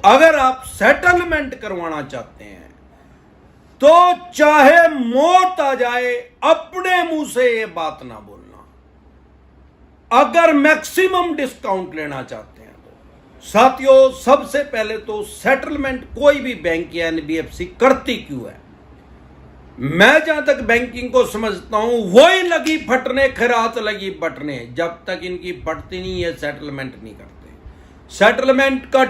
अगर आप सेटलमेंट करवाना चाहते हैं तो चाहे मौत आ जाए अपने मुंह से ये बात ना बोलना। अगर मैक्सिमम डिस्काउंट लेना चाहते हैं तो साथियों, सबसे पहले तो सेटलमेंट कोई भी बैंक या एनबीएफसी करती क्यों है? मैं जहां तक बैंकिंग को समझता हूं, वही लगी फटने खैरात लगी बटने। जब तक इनकी फटती नहीं है सेटलमेंट नहीं करते। सेटलमेंट का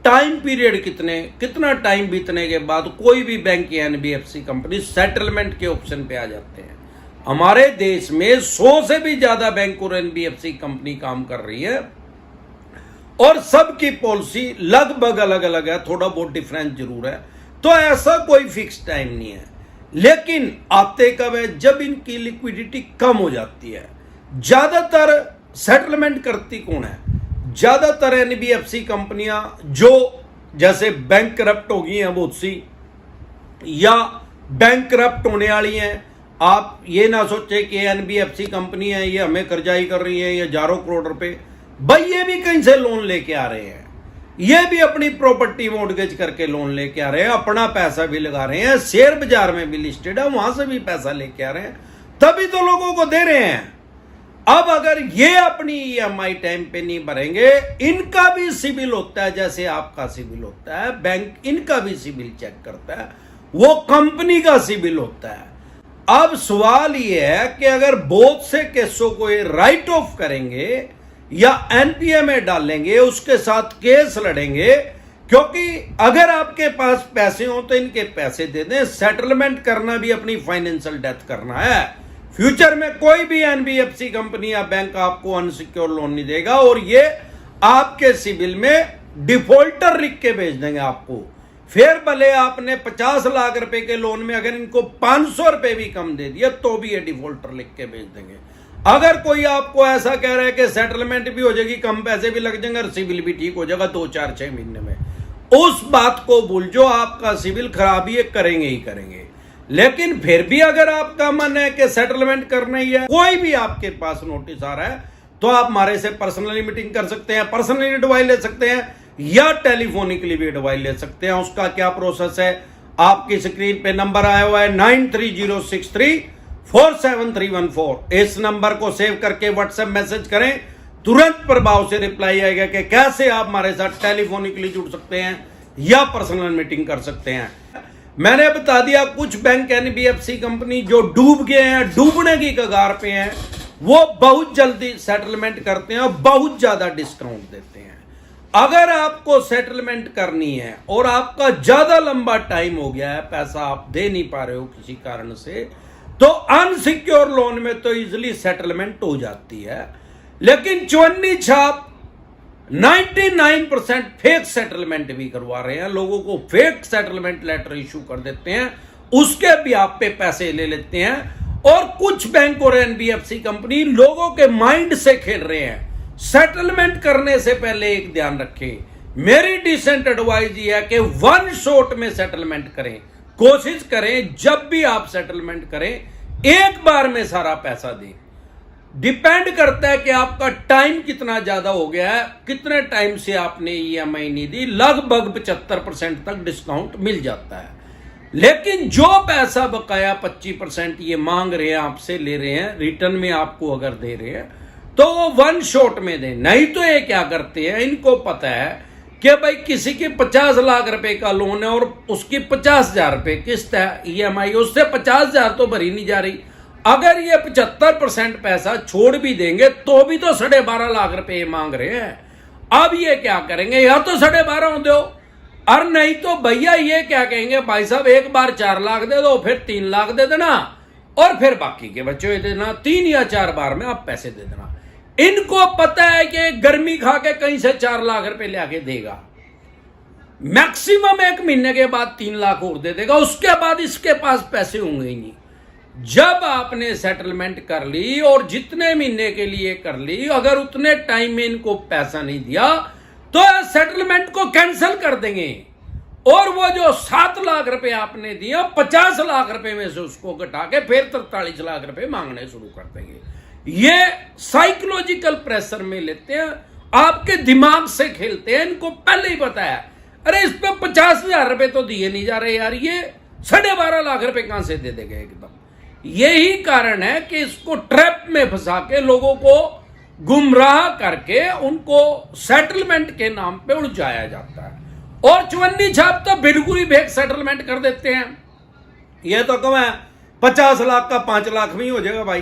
टाइम पीरियड कितना टाइम बीतने के बाद कोई भी बैंक या एनबीएफसी कंपनी सेटलमेंट के ऑप्शन पे आ जाते हैं। हमारे देश में 100 से भी ज्यादा बैंक और एनबीएफसी कंपनी काम कर रही है और सबकी पॉलिसी लगभग अलग अलग है, थोड़ा बहुत डिफरेंस जरूर है। तो ऐसा कोई फिक्स टाइम नहीं है, लेकिन आते कब है? जब इनकी लिक्विडिटी कम हो जाती है। ज्यादातर सेटलमेंट करती कौन है? ज्यादातर एनबीएफसी कंपनियां जो जैसे बैंक करप्ट हो गई हैं बहुत सी, या बैंक करप्ट होने वाली हैं। आप ये ना सोचे कि एनबीएफसी कंपनी है ये हमें कर्जाई कर रही है, ये हजारों करोड़ रुपए, भाई ये भी कहीं से लोन लेके आ रहे हैं, ये भी अपनी प्रॉपर्टी मॉर्गेज करके लोन लेके आ रहे हैं, अपना पैसा भी लगा रहे हैं, शेयर बाजार में भी लिस्टेड है, वहां से भी पैसा लेके आ रहे हैं, तभी तो लोगों को दे रहे हैं। अब अगर ये अपनी ईएमआई टाइम पे नहीं भरेंगे, इनका भी सिबिल होता है जैसे आपका सिबिल होता है, बैंक इनका भी सिबिल चेक करता है, वो कंपनी का सिबिल होता है। अब सवाल ये है कि अगर बहुत से केसों को ये राइट ऑफ करेंगे या एनपीए में डालेंगे, उसके साथ केस लड़ेंगे, क्योंकि अगर आपके पास पैसे हो तो इनके पैसे दे दें। सेटलमेंट करना भी अपनी फाइनेंशियल डेथ करना है। फ्यूचर में कोई भी एनबीएफसी कंपनी या बैंक आपको अनसिक्योर लोन नहीं देगा और ये आपके सिबिल में डिफॉल्टर लिख के भेज देंगे आपको। फिर भले आपने 50 लाख रुपए के लोन में अगर इनको 500 रुपए भी कम दे दिया तो भी ये डिफॉल्टर लिख के भेज देंगे। अगर कोई आपको ऐसा कह रहा है कि सेटलमेंट भी हो जाएगी, कम पैसे भी लग जाएंगे और सिविल भी ठीक हो जाएगा 2, 4, 6 महीने में, उस बात को भूल जो आपका सिविल खराब ही करेंगे ही करेंगे। लेकिन फिर भी अगर आपका मन है कि सेटलमेंट करना ही है, कोई भी आपके पास नोटिस आ रहा है, तो आप हमारे से पर्सनली मीटिंग कर सकते हैं, पर्सनली एडवाइस ले सकते हैं या टेलीफोनिकली भी एडवाइस ले सकते हैं। उसका क्या प्रोसेस है? आपकी स्क्रीन पे नंबर आया हुआ है 9306347314। इस नंबर को सेव करके व्हाट्सएप मैसेज करें, तुरंत प्रभाव से रिप्लाई आएगा कि कैसे आप हमारे साथ टेलीफोनिकली जुड़ सकते हैं या पर्सनल मीटिंग कर सकते हैं। मैंने बता दिया कुछ बैंक एनबीएफसी कंपनी जो डूब गए हैं, डूबने की कगार पे हैं, वो बहुत जल्दी सेटलमेंट करते हैं और बहुत ज्यादा डिस्काउंट देते हैं। अगर आपको सेटलमेंट करनी है और आपका ज्यादा लंबा टाइम हो गया है, पैसा आप दे नहीं पा रहे हो किसी कारण से, तो अनसिक्योर लोन में तो इजिली सेटलमेंट हो जाती है। लेकिन चवन्नी छाप 99% फेक सेटलमेंट भी करवा रहे हैं, लोगों को फेक सेटलमेंट लेटर इशू कर देते हैं, उसके भी आप पे पैसे ले लेते हैं। और कुछ बैंक और एनबीएफसी कंपनी लोगों के माइंड से खेल रहे हैं। सेटलमेंट करने से पहले एक ध्यान रखें, मेरी डिसेंट एडवाइस ये है कि वन शॉट में सेटलमेंट करें। कोशिश करें जब भी आप सेटलमेंट करें एक बार में सारा पैसा दें। डिपेंड करता है कि आपका टाइम कितना ज्यादा हो गया है, कितने टाइम से आपने ईएमआई नहीं दी, लगभग 75% तक डिस्काउंट मिल जाता है। लेकिन जो पैसा बकाया 25% ये मांग रहे हैं आपसे, ले रहे हैं, रिटर्न में आपको अगर दे रहे हैं तो वो वन शॉट में दें। नहीं तो ये क्या करते हैं, इनको पता है कि भाई किसी के 50 लाख रुपए का लोन है और उसकी 50,000 रुपए किस्त है ईएमआई, उससे 50,000 तो भरी नहीं जा रही। अगर ये 75% पैसा छोड़ भी देंगे तो भी तो 12.5 लाख रुपए मांग रहे हैं। अब ये क्या करेंगे, या तो 12.5 दो, और नहीं तो भैया ये क्या कहेंगे, भाई साहब एक बार 4 लाख दे दो, फिर 3 लाख दे देना और फिर बाकी के बच्चे देना, 3 या 4 बार में आप पैसे दे देना। इनको पता है कि गर्मी खा के कहीं से 4 लाख रुपए लेके देगा, मैक्सिमम 1 महीने के बाद 3 लाख और दे देगा, उसके बाद इसके पास पैसे होंगे ही नहीं। जब आपने सेटलमेंट कर ली और जितने महीने के लिए कर ली, अगर उतने टाइम में इनको पैसा नहीं दिया तो सेटलमेंट को कैंसिल कर देंगे और वो जो 7 लाख रुपए आपने दिया 50 लाख रुपए में से उसको घटा के फिर 43 लाख रुपए मांगने शुरू कर देंगे। ये साइकोलॉजिकल प्रेशर में लेते हैं, आपके दिमाग से खेलते हैं, इनको पहले ही पता है। अरे इस पे 50,000 रुपए तो दिए नहीं जा रहे यार, ये 12.5 लाख रुपए कहां से दे देंगे एकदम। यही कारण है कि इसको ट्रैप में फंसा के लोगों को गुमराह करके उनको सेटलमेंट के नाम पे उलझाया जाता है। और चवन्नी छाप तो बिल्कुल ही फेक सेटलमेंट कर देते हैं। ये तो कम है 50 लाख का 5 लाख में ही हो जाएगा भाई।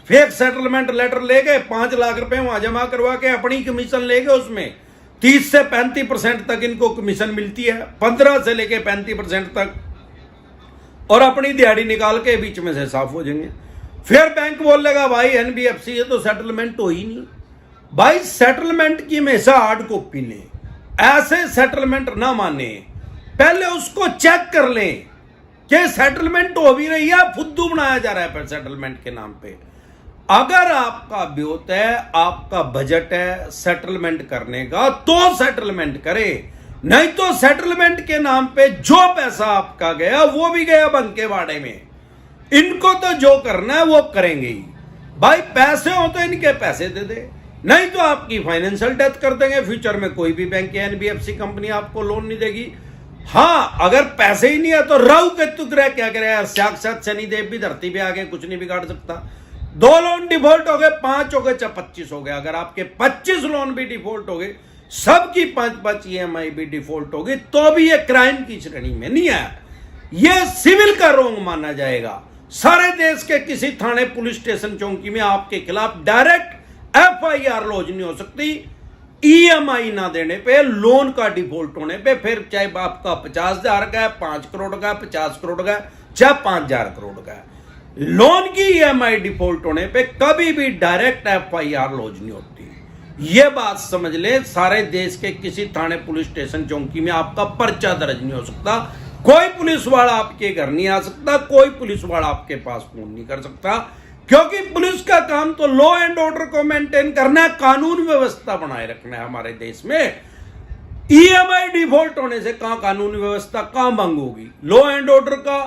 फेक सेटलमेंट लेटर ले गए, 5 लाख रुपए वहां जमा करवा के अपनी कमीशन ले गए, उसमें 30 से 35% तक इनको कमीशन मिलती है, 15 से लेके 35% तक, और अपनी दिहाड़ी निकाल के बीच में से साफ हो जाएंगे। फिर बैंक बोलेगा भाई एनबीएफसी ये तो सेटलमेंट हो ही नहीं। भाई सेटलमेंट की हमेशा हार्ड कॉपी लें, ऐसे सेटलमेंट ना माने, पहले उसको चेक कर लें कि सेटलमेंट हो भी रही है, फुद्दू बनाया जा रहा है सेटलमेंट के नाम पे। अगर आपका ब्योत है, आपका बजट है सेटलमेंट करने का, तो सेटलमेंट करे, नहीं तो सेटलमेंट के नाम पे जो पैसा आपका गया वो भी गया बंके वाड़े में। इनको तो जो करना है वो करेंगे ही भाई। पैसे हो तो इनके पैसे दे दे, नहीं तो आपकी फाइनेंशियल डेथ कर देंगे। फ्यूचर में कोई भी बैंक या एनबीएफसी कंपनी आपको लोन नहीं देगी। हाँ, अगर पैसे ही नहीं है तो राहु केतु ग्रह क्या करे, साक्षात शनिदेव भी धरती पे आगे कुछ नहीं बिगाड़ सकता। 2 लोन डिफॉल्ट हो गए, 5 हो गए, चाहे 25 हो गए, अगर आपके 25 लोन भी डिफॉल्ट हो गए, सबकी 5-5 ईएमआई भी डिफॉल्ट हो गई, तो भी ये क्राइम की श्रेणी में नहीं है, ये सिविल का रोंग माना जाएगा। सारे देश के किसी थाने, पुलिस स्टेशन, चौकी में आपके खिलाफ डायरेक्ट एफआईआर लॉन्च नहीं हो सकती ईएमआई ना देने पे, लोन का डिफॉल्ट होने पे। फिर चाहे आपका 50,000 का है, 5 करोड़ का, 50 करोड़ का, चाहे 5,000 करोड़ का, लोन की ईएमआई डिफॉल्ट होने पे कभी भी डायरेक्ट एफआईआर लॉन्च नहीं होती। यह बात समझ ले, सारे देश के किसी थाने, पुलिस स्टेशन, चौकी में आपका पर्चा दर्ज नहीं हो सकता। कोई पुलिस वाला आपके घर नहीं आ सकता, कोई पुलिस वाला आपके पास फोन नहीं कर सकता, क्योंकि पुलिस का काम तो लॉ एंड ऑर्डर को मेंटेन करना है, कानून व्यवस्था बनाए रखना है हमारे देश में। ईएमआई डिफॉल्ट होने से कहां कानून व्यवस्था, कहां भंग होगी? लॉ एंड ऑर्डर का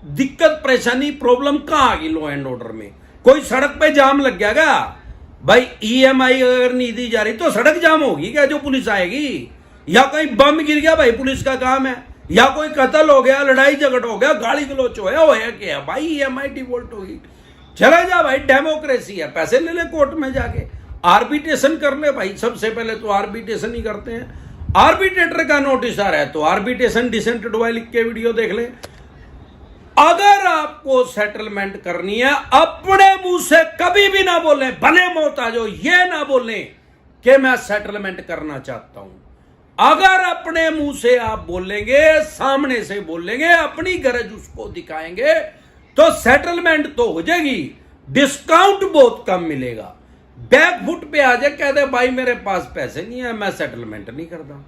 दिक्कत, परेशानी, प्रॉब्लम कहां आ गई लॉ एंड ऑर्डर में? कोई सड़क पे जाम लग गया क्या भाई? ईएमआई अगर नहीं दी जा रही तो सड़क जाम होगी क्या जो पुलिस आएगी? या कहीं बम गिर गया भाई, पुलिस का काम है, या कोई कत्ल हो गया, लड़ाई झगड़ हो गया, गाली गलोच होया क्या भाई, ईएमआई डिफॉल्ट होगी, चला जा भाई, डेमोक्रेसी है, पैसे ले ले कोर्ट में जाके, आर्बिट्रेशन कर ले भाई। सबसे पहले तो आर्बिट्रेशन ही करते हैं, आर्बिट्रेटर का नोटिस आ रहा है तो आर्बिट्रेशन डिसेंट एडवाइस लिख के वीडियो देख ले। अगर आपको सेटलमेंट करनी है, अपने मुंह से कभी भी ना बोले, भले मौत आ जाओ, ये ना बोले कि मैं सेटलमेंट करना चाहता हूं। अगर अपने मुंह से आप बोलेंगे, सामने से बोलेंगे, अपनी गरज उसको दिखाएंगे, तो सेटलमेंट तो हो जाएगी, डिस्काउंट बहुत कम मिलेगा। बैकफुट पे आ जाए, कह दे भाई मेरे पास पैसे नहीं है, मैं सेटलमेंट नहीं करता,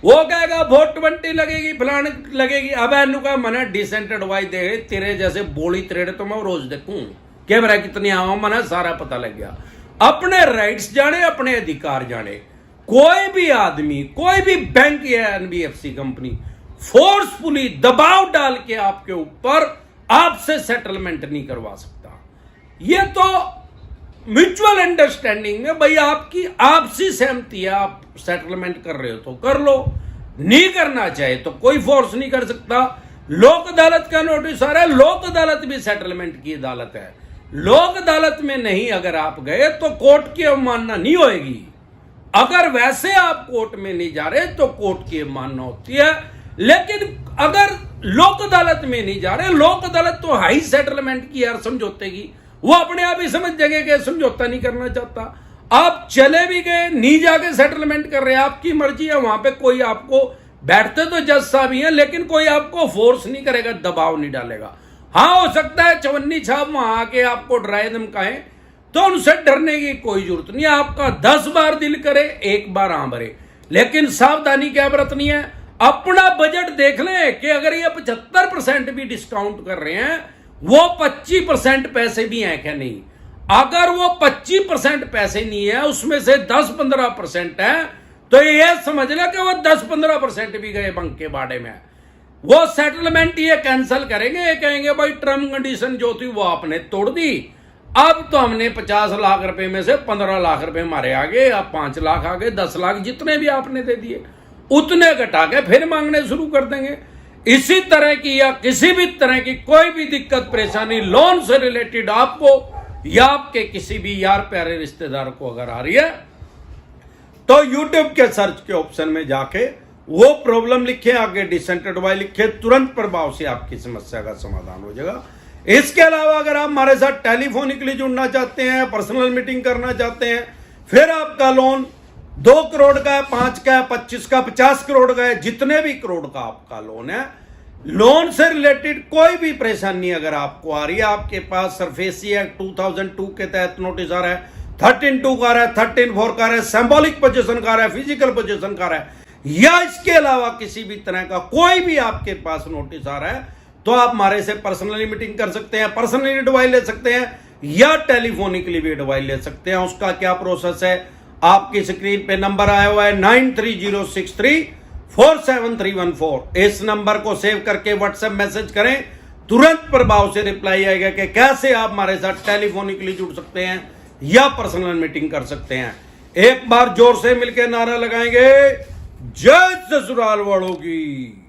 वो कहेगा वोट 20 लगेगी, फलाने लगेगी। अब एनु का मना डिसेंट एडवाइस दे, तेरे जैसे बोली त्रेड़े तो मैं रोज देखूं कि मेरा कितनी आवा, मना सारा पता लग गया। अपने राइट्स जाने, अपने अधिकार जाने। कोई भी आदमी, कोई भी बैंक या एनबीएफसी कंपनी फोर्सफुली दबाव डाल के आपके ऊपर आपसे सेटलमेंट नहीं करवा सकता। ये तो म्यूचुअल अंडरस्टैंडिंग में भाई आपकी आपसी सहमति है, आप सेटलमेंट कर रहे हो तो कर लो, नहीं करना चाहे तो कोई फोर्स नहीं कर सकता। लोक अदालत का नोटिस आ रहा है, लोक अदालत भी सेटलमेंट की अदालत है। लोक अदालत में नहीं अगर आप गए तो कोर्ट की अवमानना नहीं होगी। अगर वैसे आप कोर्ट में नहीं जा रहे तो कोर्ट की अवमानना होती है। लेकिन अगर लोक अदालत में नहीं जा रहे, लोक अदालत तो हाई सेटलमेंट की यार, समझौते की, वो अपने आप ही समझ जाएंगे कि समझौता नहीं करना चाहता। आप चले भी गए, नहीं जाके सेटलमेंट कर रहे, आपकी मर्जी है। वहां पे कोई आपको, बैठते तो जज साहब ही है, लेकिन कोई आपको फोर्स नहीं करेगा, दबाव नहीं डालेगा। हाँ, हो सकता है चवन्नी छाप वहां आके आपको डराए धमकाएं, तो उनसे डरने की कोई जरूरत नहीं है। आपका 10 बार दिल करे, 1 बार हाँ भरे, लेकिन सावधानी क्या बरतनी है, अपना बजट देख लें कि अगर ये 75% भी डिस्काउंट कर रहे हैं, वो 25% पैसे भी हैं क्या नहीं। अगर वो 25% पैसे नहीं है, उसमें से 10-15% है, तो ये समझ ले कि वो 10-15% भी गए बंक के बाड़े में। वो सेटलमेंट ये कैंसिल करेंगे, ये कहेंगे भाई टर्म कंडीशन जो थी वो आपने तोड़ दी, अब तो हमने 50 लाख रुपए में से 15 लाख रुपए हमारे आ गए, अब 5 लाख आ गए, 10 लाख, जितने भी आपने दे दिए। उतने घटा के फिर मांगने शुरू कर देंगे। इसी तरह की या किसी भी तरह की कोई भी दिक्कत परेशानी लोन से रिलेटेड आपको या आपके किसी भी यार प्यारे रिश्तेदार को अगर आ रही है तो YouTube के सर्च के ऑप्शन में जाके वो प्रॉब्लम लिखे, आगे डिसेंटेड वाई लिखे, तुरंत प्रभाव से आपकी समस्या का समाधान हो जाएगा। इसके अलावा अगर आप हमारे साथ टेलीफोनिकली जुड़ना चाहते हैं, पर्सनल मीटिंग करना चाहते हैं, फिर आपका लोन 2 करोड़ का है, 5 का है, 25 का, 50 करोड़ का है, जितने भी करोड़ का आपका लोन है, लोन से रिलेटेड कोई भी परेशानी अगर आपको आ रही है, आपके पास सरफेसी एक्ट 2002 के तहत नोटिस आ रहा है, 13(2) का आ रहा है, 13(4) का आ रहा है, सिंबॉलिक पोजीशन का आ रहा है, फिजिकल पोजीशन का आ रहा है, या इसके अलावा किसी भी तरह का कोई भी आपके पास नोटिस आ रहा है, तो आप हमारे से पर्सनली मीटिंग कर सकते हैं, पर्सनली एडवाइस ले सकते हैं या टेलीफोनिकली भी एडवाइस ले सकते हैं। उसका क्या प्रोसेस है, आपकी स्क्रीन पे नंबर आया हुआ है 9306347314। इस नंबर को सेव करके व्हाट्सएप मैसेज करें, तुरंत प्रभाव से रिप्लाई आएगा कि कैसे आप हमारे साथ टेलीफोनिकली जुड़ सकते हैं या पर्सनल मीटिंग कर सकते हैं। एक बार जोर से मिलकर नारा लगाएंगे, जय ससुराल वालों की।